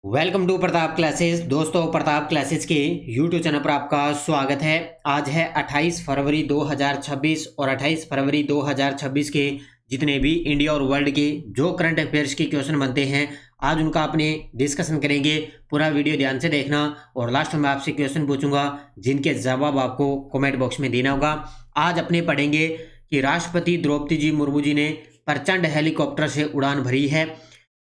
Welcome to Pratap classes. दोस्तों, Pratap classes के YouTube channel पर आपका स्वागत है। आज है 28 फरवरी 2026 और 28 फरवरी 2026 के जितने भी इंडिया और वर्ल्ड के जो करंट अफेयर्स के क्वेश्चन बनते हैं आज उनका अपने डिस्कशन करेंगे। पूरा वीडियो ध्यान से देखना और लास्ट में आपसे क्वेश्चन पूछूंगा जिनके जवाब आपको कमेंट बॉक्स में देना होगा। आज अपने पढ़ेंगे कि राष्ट्रपति द्रौपदी जी मुर्मू जी ने प्रचंड हेलीकॉप्टर से उड़ान भरी है।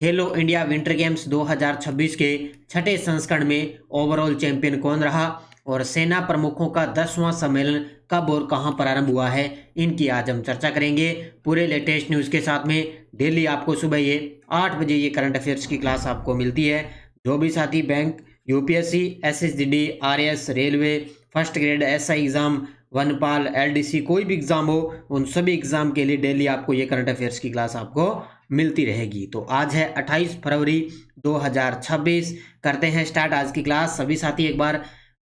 खेलो इंडिया विंटर गेम्स 2026 के छठे संस्करण में ओवरऑल चैंपियन कौन रहा और सेना प्रमुखों का 10वां सम्मेलन कब और कहां प्रारंभ हुआ है, इनकी आज हम चर्चा करेंगे पूरे लेटेस्ट न्यूज़ के साथ में। डेली आपको सुबह ये 8 बजे ये करंट अफेयर्स की क्लास आपको मिलती है। जो भी साथी bank, UPSC, SSGD, RS, railway, first grade, SI exam, वनपाल, एलडीसी, कोई भी एग्जाम हो उन सभी एग्जाम के लिए डेली आपको ये करंट अफेयर्स की क्लास आपको मिलती रहेगी। तो आज है 28 फरवरी 2026। करते हैं स्टार्ट आज की क्लास। सभी साथी एक बार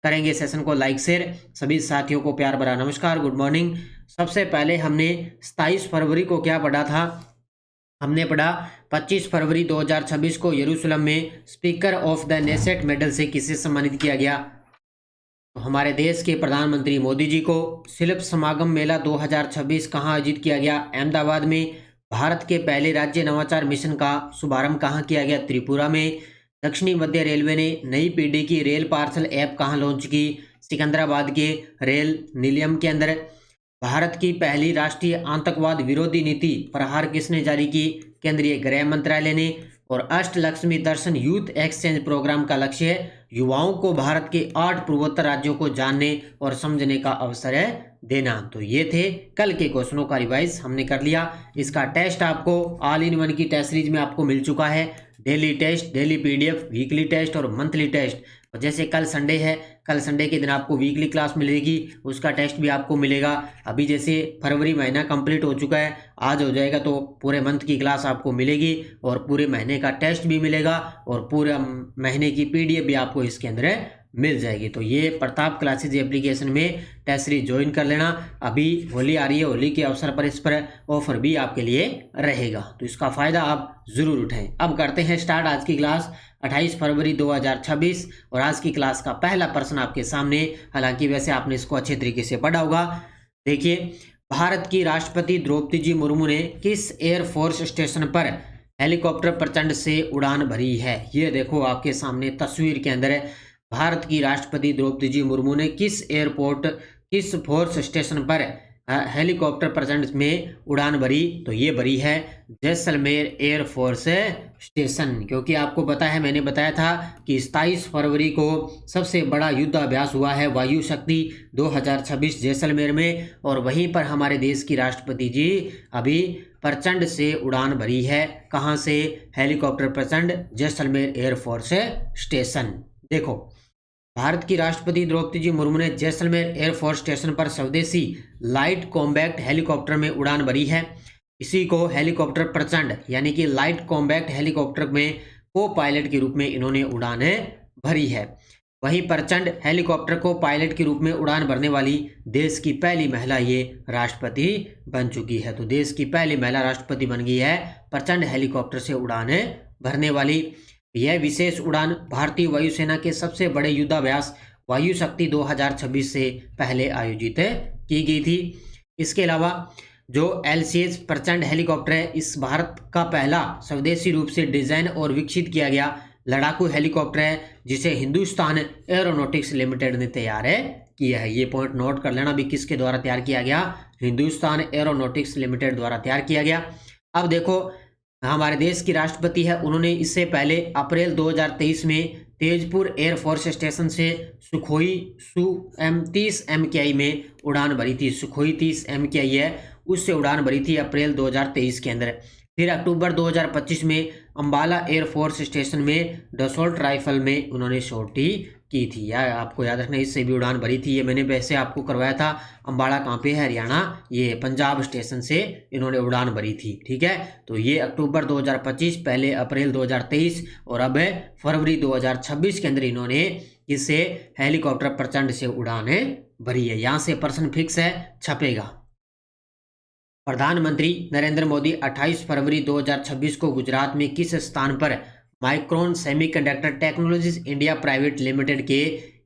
करेंगे सेशन को लाइक शेयर। सभी साथियों को प्यार भरा नमस्कार, गुड मॉर्निंग। सबसे पहले हमने 27 फरवरी को क्या पढ़ा था? हमने पढ़ा 25 फरवरी 2026 को यरूशलेम में speaker of the Knesset medal से किसे सम्मानित किया गया? तो हमारे देश के प्रधानमंत्री मोदी जी को। शिल्प समागम मेला 2026 कहाँ आयोजित किया गया? अहमदाबाद में। भारत के पहले राज्य नवाचार मिशन का शुभारंभ कहाँ किया गया? त्रिपुरा में। दक्षिणी मध्य रेलवे ने नई पीढ़ी की रेल पार्सल ऐप कहाँ लॉन्च की? सिकंदराबाद के रेल निलयम के अंदर। भारत की पहली राष्ट्रीय आतंकवाद विरोधी नीति प्रहार किसने जारी की? केंद्रीय गृह मंत्रालय ने। और अष्टलक्ष्मी दर्शन यूथ एक्सचेंज प्रोग्राम का लक्ष्य है युवाओं को भारत के 8 पूर्वोत्तर राज्यों को जानने और समझने का अवसर है देना। तो ये थे कल के क्वेश्चनों का रिवाइज हमने कर लिया। इसका टेस्ट आपको ऑल इन वन की टेस्ट सीरीज में आपको मिल चुका है। Daily test, daily PDF, weekly test और मंथली टेस्ट। और जैसे कल संडे है, कल संडे के दिन आपको वीकली क्लास मिलेगी, उसका टेस्ट भी आपको मिलेगा। अभी जैसे फरवरी महीना कंप्लीट हो चुका है, आज हो जाएगा तो पूरे मंथ की क्लास आपको मिलेगी और पूरे महीने का टेस्ट भी मिलेगा और पूरे महीने की पीडीएफ भी आपको इसके अंदर मिल जाएगी। तो ये प्रताप क्लासेज एप्लीकेशन में टेस्ट सीरीज ज्वाइन कर लेना। अभी होली आ रही है, होली के अवसर पर इस पर ऑफर भी आपके लिए रहेगा, तो इसका फ़ायदा आप ज़रूर उठाएं। अब करते हैं स्टार्ट आज की क्लास 28 फरवरी 2026 और आज की क्लास का पहला प्रश्न आपके सामने। हालांकि वैसे आपने इसको अच्छे तरीके से पढ़ा होगा। देखिए, भारत की राष्ट्रपति द्रौपदी जी मुर्मू ने किस एयरफोर्स स्टेशन पर हेलीकॉप्टर प्रचंड से उड़ान भरी है? ये देखो आपके सामने तस्वीर के अंदर है। भारत की राष्ट्रपति द्रौपदी जी मुर्मू ने किस एयरपोर्ट, किस फोर्स स्टेशन पर हेलीकॉप्टर प्रचंड में उड़ान भरी? तो ये भरी है जैसलमेर एयरफोर्स स्टेशन। क्योंकि आपको पता है, मैंने बताया था कि 27 फरवरी को सबसे बड़ा युद्ध अभ्यास हुआ है वायु शक्ति 2026 जैसलमेर में, और वहीं पर हमारे देश की राष्ट्रपति जी अभी प्रचंड से उड़ान भरी है। कहाँ से? हेलीकॉप्टर प्रचंड, जैसलमेर एयरफोर्स स्टेशन। देखो, भारत की राष्ट्रपति द्रौपदी जी मुर्मू ने जैसलमेर एयरफोर्स स्टेशन पर स्वदेशी लाइट कॉम्बैक्ट हेलीकॉप्टर में उड़ान भरी है। इसी को हेलीकॉप्टर प्रचंड यानी कि लाइट कॉम्बैक्ट हेलीकॉप्टर में को पायलट के रूप में इन्होंने उड़ान भरी है। वहीं प्रचंड हेलीकॉप्टर को पायलट के रूप में उड़ान भरने वाली देश की पहली महिला ये राष्ट्रपति बन चुकी है। तो देश की पहली महिला राष्ट्रपति बन गई है प्रचंड हेलीकॉप्टर से उड़ान भरने वाली। यह विशेष उड़ान भारतीय वायुसेना के सबसे बड़े युद्धाभ्यास वायु शक्ति 2026 से पहले आयोजित की गई थी। इसके अलावा जो LCH प्रचंड हेलीकॉप्टर है, इस भारत का पहला स्वदेशी रूप से डिजाइन और विकसित किया गया लड़ाकू हेलीकॉप्टर है, जिसे हिंदुस्तान एरोनॉटिक्स लिमिटेड ने तैयार किया है। ये पॉइंट नोट कर लेना भी, किसके द्वारा तैयार किया गया? हिंदुस्तान एरोनॉटिक्स लिमिटेड द्वारा तैयार किया गया। अब देखो, हमारे देश की राष्ट्रपति है, उन्होंने इससे पहले अप्रैल 2023 में तेजपुर एयरफोर्स स्टेशन से सुखोई Su-30 MKI में उड़ान भरी थी। सुखोई 30 MKI है, उससे उड़ान भरी थी अप्रैल 2023 के अंदर। फिर अक्टूबर 2025 में अंबाला एयरफोर्स स्टेशन में डसोल्ट राइफल में उन्होंने sortie की थी। या आपको याद रखना, इससे भी उड़ान भरी थी। ये मैंने वैसे आपको करवाया था। अंबाला कहाँ पे है? हरियाणा। ये पंजाब स्टेशन से इन्होंने उड़ान भरी थी। ठीक है, तो ये अक्टूबर 2025, पहले अप्रैल 2023 और अब फरवरी 2026 के अंदर इन्होंने इससे हेलीकॉप्टर प्रचंड से उड़ान भरी है। यहाँ से प्रश्न फिक्स है, छपेगा। प्रधानमंत्री नरेंद्र मोदी 28 फरवरी 2026 को गुजरात में किस स्थान पर micron semiconductor technologies India private limited के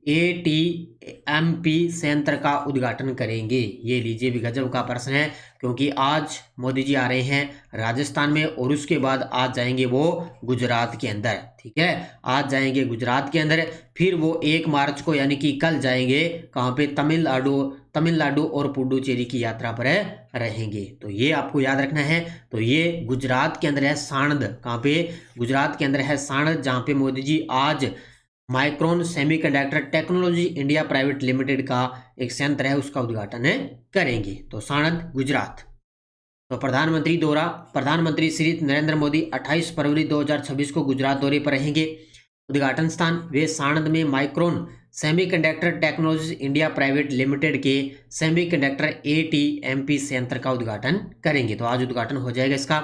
ATMP संयंत्र का उद्घाटन करेंगे। ये लीजिए भी गजब का प्रश्न है, क्योंकि आज मोदी जी आ रहे हैं राजस्थान में और उसके बाद आज जाएंगे वो गुजरात के अंदर। ठीक है, आज जाएंगे गुजरात के अंदर, फिर वो 1 मार्च को यानी कि कल जाएंगे कहाँ पे, तमिलनाडु और पुडुचेरी की यात्रा पर रहेंगे। तो ये आपको याद रखना है। तो ये गुजरात के अंदर है साणंद, कहाँ पे, गुजरात के अंदर है साणंद, जहाँ पे मोदी जी आज micron semiconductor technology India private limited का एक संयंत्र है उसका उद्घाटन करेंगे। तो साणंद गुजरात। तो प्रधानमंत्री श्री नरेंद्र मोदी 28 फरवरी 2026 को गुजरात दौरे पर रहेंगे। उद्घाटन स्थान वे साणंद में micron semiconductor technology India private limited के सेमीकंडक्टर ATMP संयंत्र का उद्घाटन करेंगे। तो आज उद्घाटन हो जाएगा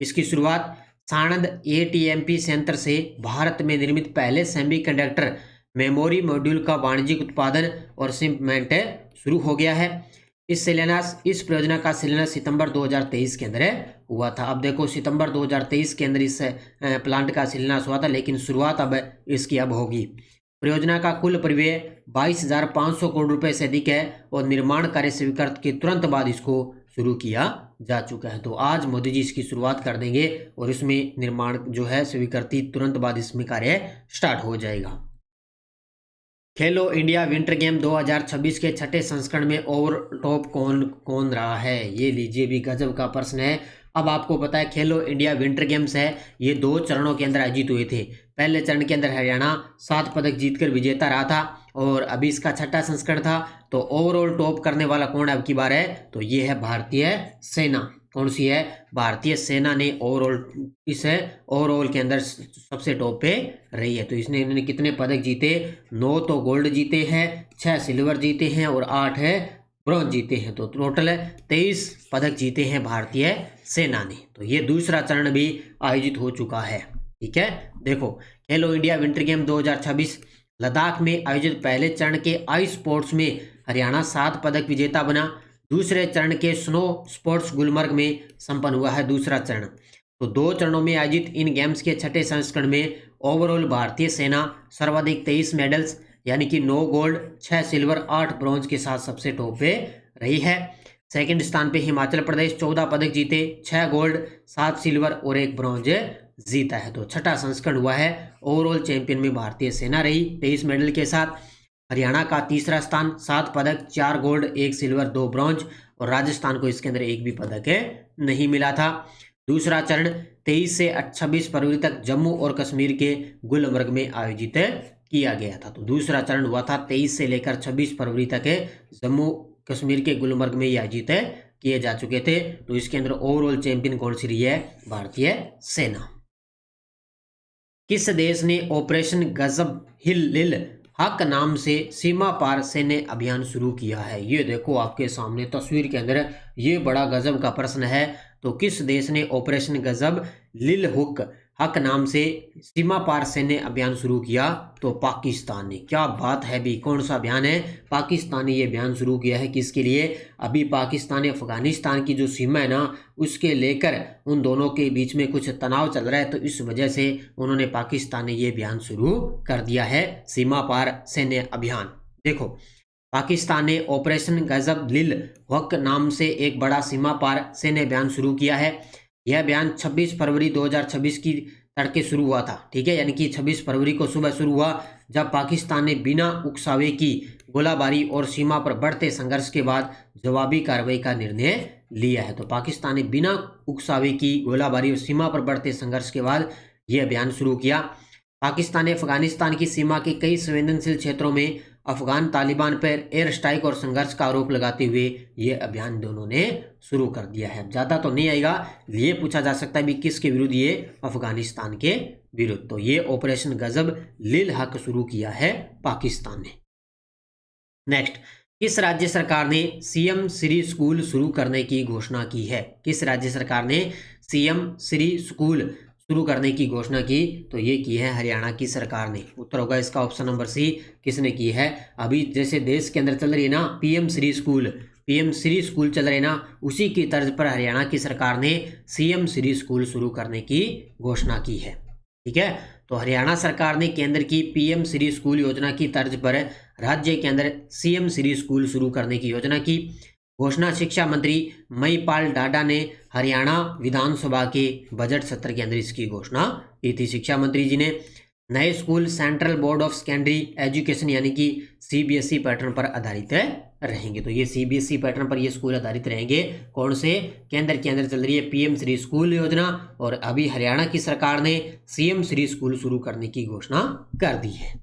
इसकी शुरुआत साणंद ATMP संयंत्र से भारत में निर्मित पहले सेमीकंडक्टर मेमोरी मॉड्यूल का वाणिज्यिक उत्पादन और शिपमेंट शुरू हो गया है। इस परियोजना का शिलान्यास सितंबर 2023 के अंदर हुआ था। अब देखो, सितंबर 2023 के अंदर इस प्लांट का शिलान्यास हुआ था, लेकिन शुरुआत अब इसकी होगी। परियोजना का कुल परिव्यय 22,500 करोड़ रुपए से अधिक है और निर्माण कार्य स्वीकृत के तुरंत बाद इसको शुरू किया जा चुका है। तो आज मोदी जी इसकी शुरुआत कर देंगे और इसमें निर्माण जो है स्वीकृति तुरंत बाद इसमें कार्य स्टार्ट हो जाएगा। खेलो इंडिया विंटर गेम 2026 के छठे संस्करण में ओवर टॉप कौन रहा है? ये लीजिए भी गजब का प्रश्न है। अब आपको पता है खेलो इंडिया विंटर गेम्स है, ये 2 चरणों के अंदर आयोजित हुए थे। पहले चरण के अंदर हरियाणा 7 पदक जीतकर विजेता रहा था और अभी इसका छठा संस्करण था। तो ओवरऑल टॉप करने वाला कौन अब की बार है? तो ये है भारतीय सेना। कौन सी है? भारतीय सेना ने ओवरऑल के अंदर सबसे टॉप पे रही है। तो इन्होंने कितने पदक जीते? 9 तो गोल्ड जीते हैं, 6 सिल्वर जीते हैं और 8 है ब्रॉन्ज जीते हैं। तो टोटल 23 पदक जीते हैं भारतीय सेना ने। तो ये दूसरा चरण भी आयोजित हो चुका है। ठीक है, देखो खेलो इंडिया विंटर गेम 2026 लद्दाख में आयोजित पहले चरण के आइस स्पोर्ट्स में हरियाणा 7 पदक विजेता बना। दूसरे चरण के स्नो स्पोर्ट्स गुलमर्ग में संपन्न हुआ है दूसरा चरण। तो 2 चरणों में आयोजित इन गेम्स के छठे संस्करण में ओवरऑल भारतीय सेना सर्वाधिक 23 मेडल्स यानी कि 9 गोल्ड, 6 सिल्वर, 8 ब्रॉन्ज के साथ सबसे टॉप पे रही है। सेकंड स्थान पे हिमाचल प्रदेश 14 पदक जीते, 6 गोल्ड, 7 सिल्वर और 1 ब्रॉन्ज जीता है। तो छठा संस्करण हुआ है। ओवरऑल चैंपियन में भारतीय सेना रही 23 मेडल के साथ। हरियाणा का तीसरा स्थान 7 पदक, 4 गोल्ड, 1 सिल्वर, 2 ब्रॉन्ज और राजस्थान को इसके अंदर एक भी पदक नहीं मिला था। दूसरा चरण 23 से 26 फरवरी तक जम्मू और कश्मीर के गुलमर्ग में आयोजित किया गया था। तो दूसरा चरण हुआ था 23 से लेकर 26 फरवरी तक जम्मू कश्मीर के गुलमर्ग में आयोजित किए जा चुके थे। तो इसके अंदर ओवरऑल चैंपियन कौन सी रही है? भारतीय सेना। किस देश ने ऑपरेशन गजब हिल हक नाम से सीमा पार सैन्य अभियान शुरू किया है? ये देखो आपके सामने तस्वीर के अंदर ये बड़ा गजब का प्रश्न है। तो किस देश ने ऑपरेशन गजब लिल हक नाम से सीमा पार सैन्य अभियान शुरू किया? तो पाकिस्तान ने। क्या बात है भी, कौन सा अभियान है? पाकिस्तान ने ये अभियान शुरू किया है। किसके लिए? अभी पाकिस्तान अफगानिस्तान की जो सीमा है ना, उसके लेकर उन दोनों के बीच में कुछ तनाव चल रहा है। तो इस वजह से उन्होंने पाकिस्तान ने ये अभियान शुरू कर दिया है, सीमा पार सैन्य अभियान। देखो, पाकिस्तान ने ऑपरेशन गजब लिल हक नाम से एक बड़ा सीमा पार सैन्य अभियान शुरू किया है। यह अभियान 26 फरवरी 2026 की तड़के शुरू हुआ था। ठीक है, यानी कि 26 फरवरी को सुबह शुरू हुआ, जब पाकिस्तान ने बिना उकसावे की गोलाबारी और सीमा पर बढ़ते संघर्ष के बाद जवाबी कार्रवाई का निर्णय लिया है। तो पाकिस्तान ने बिना उकसावे की गोलाबारी और सीमा पर बढ़ते संघर्ष के बाद यह अभियान शुरू किया। पाकिस्तान ने अफगानिस्तान की सीमा के कई संवेदनशील क्षेत्रों में अफगान तालिबान पर एयर स्ट्राइक और संघर्ष का आरोप लगाते हुए ये अभियान दोनों ने शुरू कर दिया है। ज़्यादा तो नहीं आएगा, ये पूछा जा सकता है भी किसके विरुद्ध? ये अफगानिस्तान के विरुद्ध। तो ये ऑपरेशन गजब लिल हक शुरू किया है पाकिस्तान ने। नेक्स्ट, किस राज्य सरकार ने सीएम श्री स्कूल शुरू करने की घोषणा की है? किस राज्य सरकार ने सीएम श्री स्कूल शुरू करने की घोषणा की? तो ये की है हरियाणा की सरकार ने। उत्तर होगा इसका ऑप्शन नंबर सी। किसने की है? अभी जैसे देश के अंदर चल रही है ना पीएम श्री स्कूल चल रहे हैं ना, उसी की तर्ज पर हरियाणा की सरकार ने सीएम श्री स्कूल शुरू करने की घोषणा की है। ठीक है। तो हरियाणा सरकार ने केंद्र की पीएम श्री स्कूल योजना की तर्ज पर राज्य के अंदर सीएम श्री स्कूल शुरू करने की योजना की घोषणा शिक्षा मंत्री महीपाल डाडा ने हरियाणा विधानसभा के बजट सत्र के अंदर इसकी घोषणा की थी। शिक्षा मंत्री जी ने नए school central board of secondary education यानी कि सीबीएसई पैटर्न पर आधारित रहेंगे। तो ये सीबीएसई पैटर्न पर ये स्कूल आधारित रहेंगे। कौन से? केंद्र के अंदर चल रही है पीएम श्री स्कूल योजना और अभी हरियाणा की सरकार ने सीएम श्री स्कूल शुरू करने की घोषणा कर दी है।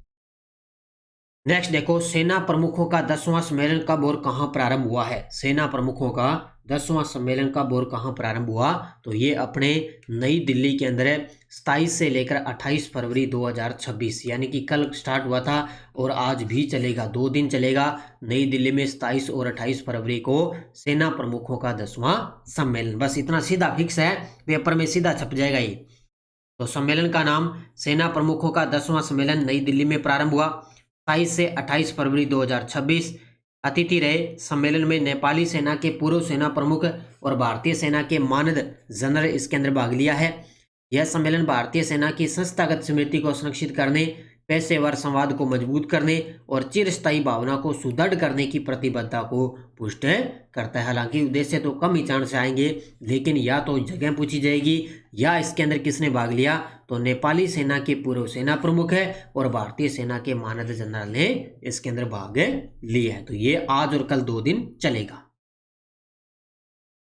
नेक्स्ट देखो, सेना प्रमुखों का 10वां सम्मेलन कब और कहां प्रारंभ हुआ है? सेना प्रमुखों का 10वां सम्मेलन कब और कहां प्रारंभ हुआ? तो ये अपने नई दिल्ली के अंदर 27 से लेकर 28 फरवरी 2026 यानी कि कल स्टार्ट हुआ था और आज भी चलेगा, 2 दिन चलेगा। नई दिल्ली में 27 और 28 फरवरी को सेना प्रमुखों का 10वां सम्मेलन। बस इतना सीधा फिक्स है, पेपर में सीधा छप जाएगा ये। तो सम्मेलन का नाम सेना प्रमुखों का 10वां सम्मेलन नई दिल्ली में प्रारंभ हुआ 27 से 28 फरवरी 2026। अतिथि रहे सम्मेलन में नेपाली सेना के पूर्व सेना प्रमुख और भारतीय सेना के मानद जनरल इसके अंदर भाग लिया है। यह सम्मेलन भारतीय सेना की संस्थागत स्मृति को संरक्षित करने, पेशेवर संवाद को मजबूत करने और चिरस्थायी भावना को सुदृढ़ करने की प्रतिबद्धता को पुष्ट करता है। हालांकि उद्देश्य तो कम ही चांस आएंगे, लेकिन या तो जगह पूछी जाएगी या इसके अंदर किसने भाग लिया। तो नेपाली सेना के पूर्व सेना प्रमुख है और भारतीय सेना के मानद जनरल ने इसके अंदर भाग लिया है। तो ये आज और कल 2 दिन चलेगा।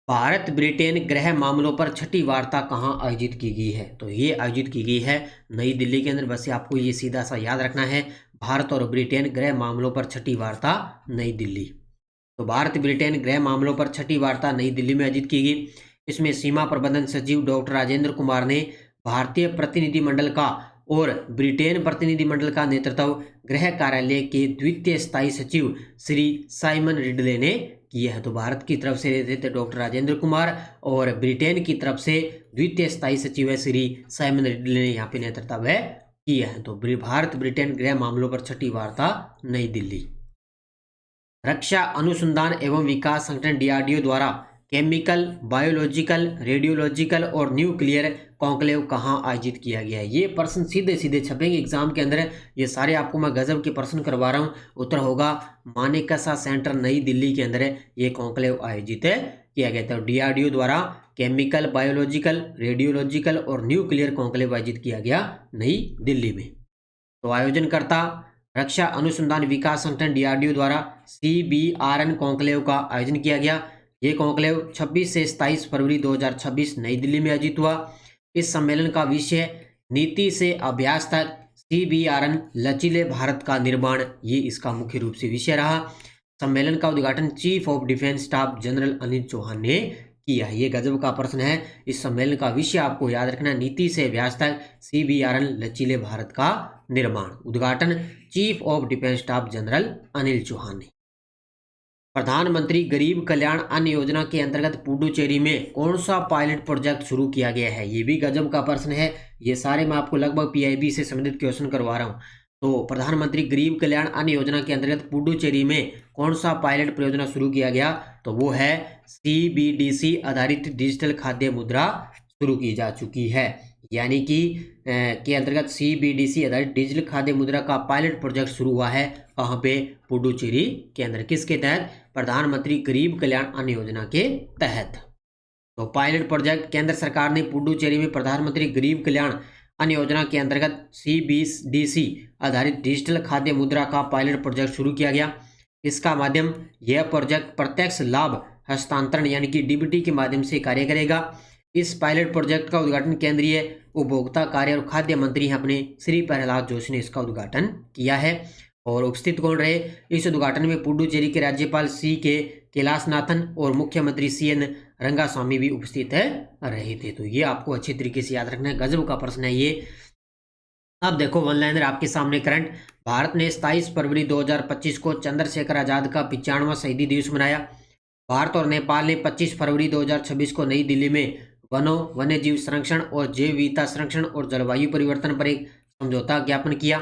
भारत ब्रिटेन गृह मामलों पर छठी वार्ता कहाँ आयोजित की गई है? तो ये आयोजित की गई है नई दिल्ली के अंदर। बस आपको ये सीधा सा याद रखना है, भारत और ब्रिटेन गृह मामलों पर छठी वार्ता नई दिल्ली। तो भारत ब्रिटेन गृह मामलों पर छठी वार्ता नई दिल्ली में आयोजित की गई। इसमें सीमा प्रबंधन सचिव डॉक्टर राजेंद्र कुमार ने भारतीय प्रतिनिधिमंडल का और ब्रिटेन प्रतिनिधिमंडल का नेतृत्व गृह कार्यालय के द्वितीय स्थायी सचिव श्री साइमन रिडले ने किया है। तो भारत की तरफ से रहते थे डॉक्टर राजेंद्र कुमार और ब्रिटेन की तरफ से द्वितीय स्थायी सचिव है श्री साइमन रिडले ने यहाँ पे नेतृत्व किया है। तो भारत ब्रिटेन गृह मामलों पर छठी वार्ता नई दिल्ली। रक्षा अनुसंधान एवं विकास संगठन डीआरडीओ द्वारा केमिकल, बायोलॉजिकल, रेडियोलॉजिकल और न्यूक्लियर कॉन्क्लेव कहाँ आयोजित किया गया है? ये प्रश्न सीधे सीधे छपेंगे एग्जाम के अंदर। ये सारे आपको मैं गजब के प्रश्न करवा रहा हूँ। उत्तर होगा मानेकशा सेंटर नई दिल्ली के अंदर ये कॉन्क्लेव आयोजित किया गया था। डीआरडीओ द्वारा केमिकल, बायोलॉजिकल, रेडियोलॉजिकल और न्यूक्लियर कॉन्क्लेव आयोजित किया गया नई दिल्ली में। तो आयोजनकर्ता रक्षा अनुसंधान विकास संगठन डीआरडीओ द्वारा CBRN कॉन्क्लेव का आयोजन किया गया। ये कॉन्क्लेव 26 से 27 फरवरी 2026 नई दिल्ली में आयोजित हुआ। इस सम्मेलन का विषय नीति से अभ्यास तक CBRN लचीले भारत का निर्माण, ये इसका मुख्य रूप से विषय रहा। सम्मेलन का उद्घाटन Chief of Defence Staff General Anil Chauhan ने किया। ये गजब का प्रश्न है। इस सम्मेलन का विषय आपको याद रखना, नीति से अभ्यास तक CBRN लचीले भारत का निर्माण। उद्घाटन Chief of Defence Staff General Anil Chauhan ने। प्रधानमंत्री गरीब कल्याण अन्न योजना के अंतर्गत पुडुचेरी में कौन सा पायलट प्रोजेक्ट शुरू किया गया है? ये भी गजब का प्रश्न है। ये सारे मैं आपको लगभग PIB से संबंधित क्वेश्चन करवा रहा हूँ। तो प्रधानमंत्री गरीब कल्याण अन्न योजना के अंतर्गत पुडुचेरी में कौन सा पायलट परियोजना शुरू किया गया? तो वो है CBDC आधारित डिजिटल खाद्य मुद्रा शुरू की जा चुकी है। यानी कि के अंतर्गत CBDC आधारित डिजिटल खाद्य मुद्रा का पायलट प्रोजेक्ट शुरू हुआ है। कहाँ पे? पुडुचेरी के अंदर। किसके तहत? प्रधानमंत्री गरीब कल्याण अन्न योजना के तहत। तो पायलट प्रोजेक्ट केंद्र सरकार ने पुडुचेरी में प्रधानमंत्री गरीब कल्याण अन्न योजना के अंतर्गत CBDC आधारित डिजिटल खाद्य मुद्रा का पायलट प्रोजेक्ट शुरू किया गया। इसका माध्यम यह प्रोजेक्ट प्रत्यक्ष लाभ हस्तांतरण यानी कि DBT के माध्यम से कार्य करेगा। इस पायलट प्रोजेक्ट का उद्घाटन केंद्रीय उपभोक्ता कार्य और खाद्य मंत्री अपने श्री प्रहलाद जोशी ने इसका उद्घाटन किया है। और उपस्थित कौन रहे इस उद्घाटन में? पुडुचेरी के राज्यपाल CK कैलाशनाथन और मुख्यमंत्री CN रंगास्वामी भी उपस्थित रहे थे। तो ये आपको अच्छे तरीके से याद रखना है, गजब का प्रश्न है ये। अब देखो वन लाइनर आपके सामने करंट। भारत ने 27 फरवरी 2025 को चंद्रशेखर आजाद का 95वां शहीदी दिवस मनाया। भारत और नेपाल ने 25 फरवरी 2026 को नई दिल्ली में वनों, वन्यजीव संरक्षण और जैव विविधता संरक्षण और जलवायु परिवर्तन पर एक समझौता ज्ञापन किया।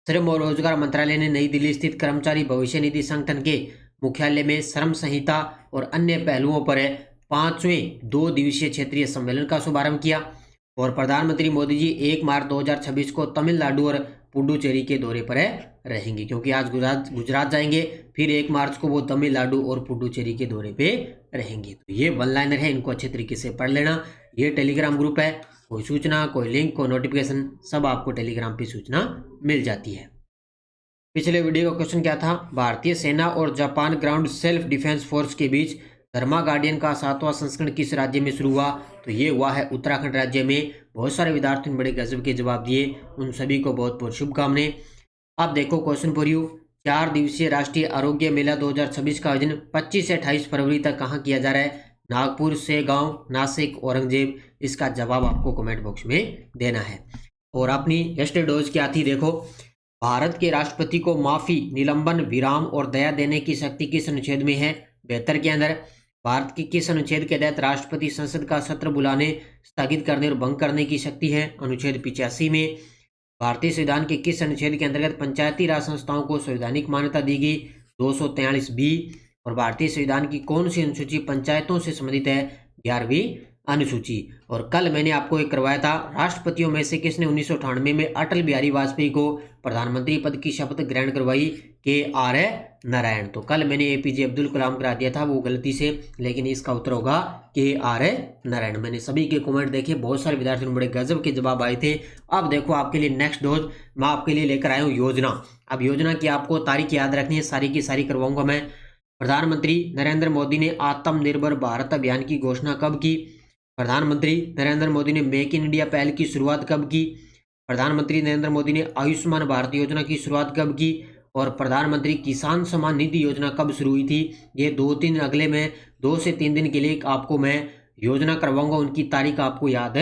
श्रम और रोजगार मंत्रालय ने नई दिल्ली स्थित कर्मचारी भविष्य निधि संगठन के मुख्यालय में श्रम संहिता और अन्य पहलुओं पर 5वें 2 दिवसीय क्षेत्रीय सम्मेलन का शुभारंभ किया। और प्रधानमंत्री मोदी जी 1 मार्च 2026 को तमिलनाडु और पुडुचेरी के दौरे पर रहेंगे, क्योंकि आज गुजरात जाएंगे, फिर 1 मार्च को वो तमिलनाडु और पुडुचेरी के दौरे पे रहेंगे। तो ये वन लाइनर है, इनको अच्छे तरीके से पढ़ लेना। ये टेलीग्राम ग्रुप है, कोई सूचना, कोई लिंक, कोई नोटिफिकेशन सब आपको टेलीग्राम पे सूचना मिल जाती है। पिछले वीडियो का क्वेश्चन क्या था? भारतीय सेना और Japan ground self defence force के बीच धर्मा गार्डियन का 7वां संस्करण किस राज्य में शुरू हुआ? तो ये हुआ है उत्तराखंड राज्य में। बहुत सारे विद्यार्थियों ने बड़े गजब के जवाब दिए, उन सभी को बहुत बहुत शुभकामनाएं। अब देखो क्वेश्चन फॉर यू, 4 दिवसीय राष्ट्रीय आरोग्य मेला 2026 का आयोजन 25 से 28 फरवरी तक कहाँ किया जा रहा है? नागपुर, सेगांव, नासिक, औरंगजेब। इसका जवाब आपको कमेंट बॉक्स में देना है। और अपनी यस्टरडे डोज क्या थी देखो, भारत के राष्ट्रपति को माफी, निलंबन, विराम और दया देने की शक्ति किस अनुच्छेद में है? 72 के अंदर। भारत के किस अनुच्छेद के तहत राष्ट्रपति संसद का सत्र बुलाने, स्थगित करने और भंग करने की शक्ति है? अनुच्छेद 85 में। भारतीय संविधान के किस अनुच्छेद के अंतर्गत पंचायती राज संस्थाओं को संवैधानिक मान्यता दी गई? 243B। और भारतीय संविधान की कौन सी अनुसूची पंचायतों से संबंधित है? 11वीं अनुसूची। और कल मैंने आपको एक करवाया था, राष्ट्रपतियों में से किसने 1998 में अटल बिहारी वाजपेयी को प्रधानमंत्री पद की शपथ ग्रहण करवाई? KR नारायण। तो कल मैंने APJ अब्दुल कलाम करा दिया था वो गलती से, लेकिन इसका उत्तर होगा KR नारायण। मैंने सभी के कमेंट देखे, बहुत सारे विद्यार्थियों ने बड़े गजब के जवाब आए थे। अब देखो आपके लिए नेक्स्ट डोज मैं आपके लिए लेकर आया हूँ योजना। अब योजना की आपको तारीख याद रखनी है, सारी की सारी करवाऊंगा मैं। प्रधानमंत्री नरेंद्र मोदी ने आत्मनिर्भर भारत अभियान की घोषणा कब की? प्रधानमंत्री नरेंद्र मोदी ने मेक इन इंडिया पहल की शुरुआत कब की? प्रधानमंत्री नरेंद्र मोदी ने आयुष्मान भारत योजना की शुरुआत कब की? और प्रधानमंत्री किसान सम्मान निधि योजना कब शुरू हुई थी? ये 2-3 अगले में 2 से 3 दिन के लिए आपको मैं योजना करवाऊंगा, उनकी तारीख आपको याद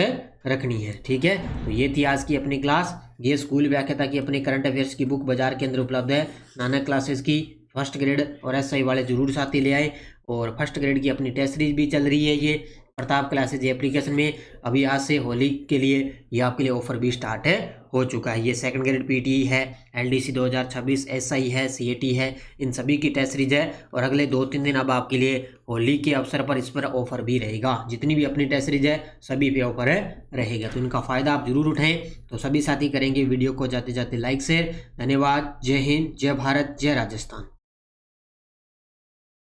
रखनी है, ठीक है। तो ये थी आज की अपनी क्लास। ये स्कूल व्याख्याता की अपनी करंट अफेयर्स की बुक बाजार के अंदर उपलब्ध है, नानक क्लासेस की। फर्स्ट ग्रेड और SI वाले जरूर साथी ले आए। और फर्स्ट ग्रेड की अपनी टेस्ट सीरीज भी चल रही है ये प्रताप क्लासेज एप्लीकेशन में। अभी आज से होली के लिए ये आपके लिए ऑफर भी स्टार्ट हो चुका है। ये सेकंड ग्रेड PTE है, LDC 2026, SI है, CAT है, इन सभी की टेस्ट सीरीज है। और अगले 2-3 दिन अब आपके लिए होली के अवसर पर इस पर ऑफर भी रहेगा। जितनी भी अपनी टेस्ट सीरीज है सभी पे ऑफर रहेगा, तो इनका फ़ायदा आप जरूर उठाएं। तो सभी साथी करेंगे वीडियो को जाते जाते लाइक शेयर। धन्यवाद। जय हिंद, जय भारत, जय राजस्थान।